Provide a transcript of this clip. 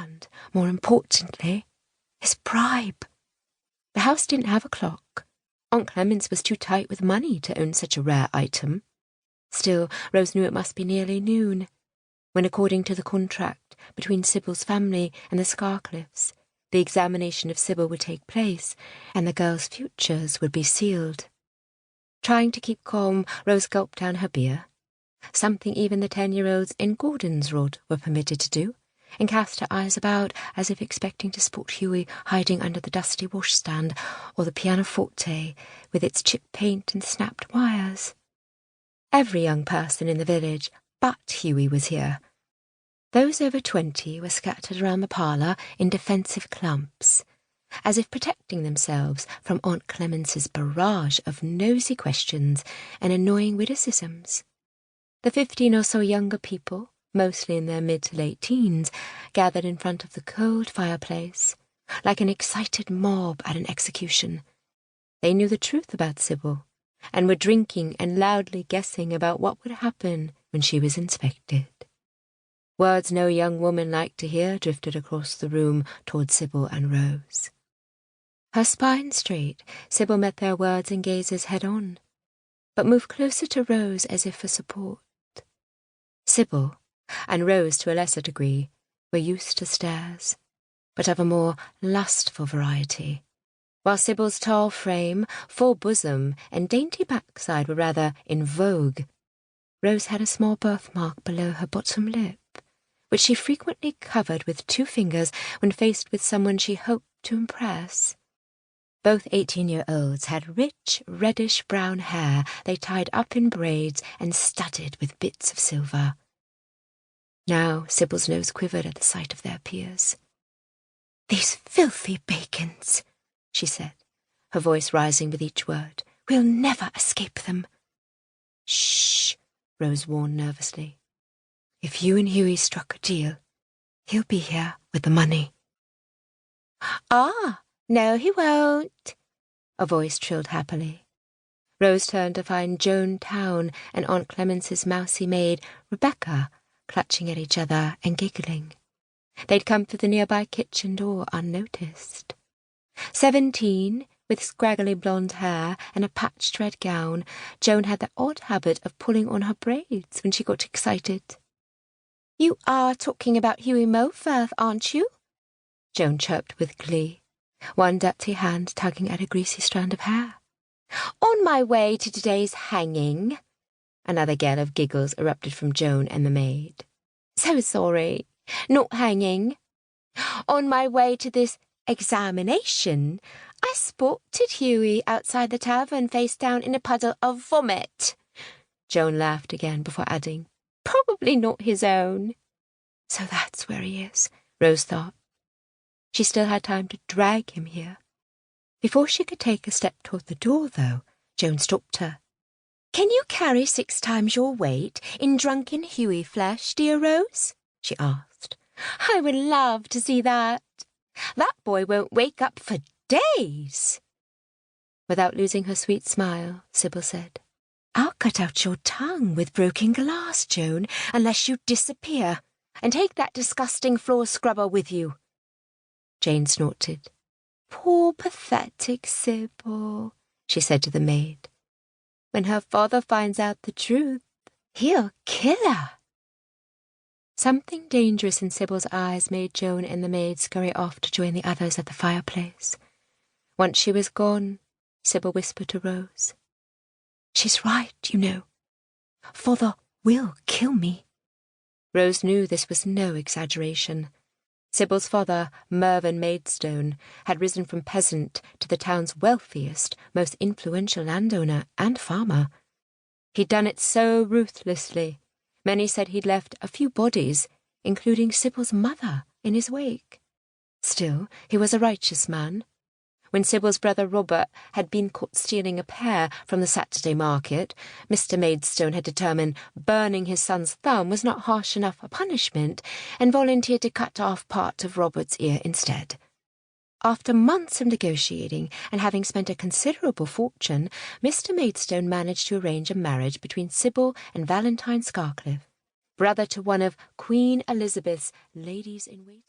and, more importantly, his bribe. The house didn't have a clock. Aunt Clemence was too tight with money to own such a rare item. Still, Rose knew it must be nearly noon, when, according to the contract between Sybille's family and the Scarcliffs, the examination of Sybille would take place, and the girls' futures would be sealed. Trying to keep calm, Rose gulped down her beer, something even the 10-year-olds in Gordon's Rod were permitted to do, and cast her eyes about as if expecting to spot Hughie hiding under the dusty washstand or the pianoforte with its chipped paint and snapped wires. Every young person in the village but Hughie was here. Those over 20 were scattered around the parlour in defensive clumps, as if protecting themselves from Aunt Clemence's barrage of nosy questions and annoying witticisms. The 15 or so younger people, mostly in their mid to late teens, gathered in front of the cold fireplace, like an excited mob at an execution. They knew the truth about Sybille, and were drinking and loudly guessing about what would happen when she was inspected. Words no young woman liked to hear drifted across the room toward Sybille and Rose. Her spine straight, Sybille met their words and gazes head-on, but moved closer to Rose as if for support. Sybille, and Rose to a lesser degree, were used to stares, but of a more lustful variety. While Sybil's tall frame, full bosom, and dainty backside were rather in vogue, Rose had a small birthmark below her bottom lip, which she frequently covered with 2 fingers when faced with someone she hoped to impress. Both 18-year-olds had rich, reddish-brown hair they tied up in braids and studded with bits of silver. Now Sybille's nose quivered at the sight of their peers. "These filthy bacons," she said, her voice rising with each word. "We'll never escape them." "Shh," Rose warned nervously. "If you and Hughie struck a deal, he'll be here with the money." "Ah, no he won't," a voice trilled happily. Rose turned to find Joan Town and Aunt Clemence's mousy maid, Rebecca, clutching at each other and giggling. They'd come through the nearby kitchen door unnoticed. 17, with scraggly blonde hair and a patched red gown, Joan had the odd habit of pulling on her braids when she got excited. "You are talking about Hughie Moworth, aren't you?" Joan chirped with glee, one dirty hand tugging at a greasy strand of hair. "On my way to today's hanging." Another gale of giggles erupted from Joan and the maid. "So sorry, not hanging. On my way to this examination, I spotted Hughie outside the tavern face down in a puddle of vomit." Joan laughed again before adding, "Probably not his own." So that's where he is, Rose thought. She still had time to drag him here. Before she could take a step toward the door, though, Joan stopped her. "Can you carry 6 times your weight in drunken Hughie flesh, dear Rose?" she asked. "I would love to see that. That boy won't wake up for days." Without losing her sweet smile, Sybille said, "I'll cut out your tongue with broken glass, Joan, unless you disappear, and take that disgusting floor scrubber with you." Jane snorted. "Poor pathetic Sybille," she said to the maid. "When her father finds out the truth, he'll kill her." Something dangerous in Sybille's eyes made Joan and the maid scurry off to join the others at the fireplace. Once she was gone, Sybille whispered to Rose, "She's right, you know. Father will kill me." Rose knew this was no exaggeration. Sybille's father, Mervyn Maidstone, had risen from peasant to the town's wealthiest, most influential landowner and farmer. He'd done it so ruthlessly, many said he'd left a few bodies, including Sybil's mother, in his wake. Still, he was a righteous man. When Sybil's brother Robert had been caught stealing a pear from the Saturday market, Mr. Maidstone had determined burning his son's thumb was not harsh enough a punishment, and volunteered to cut off part of Robert's ear instead. After months of negotiating, and having spent a considerable fortune, Mr. Maidstone managed to arrange a marriage between Sybille and Valentine Scarcliffe, brother to one of Queen Elizabeth's ladies-in-waiting.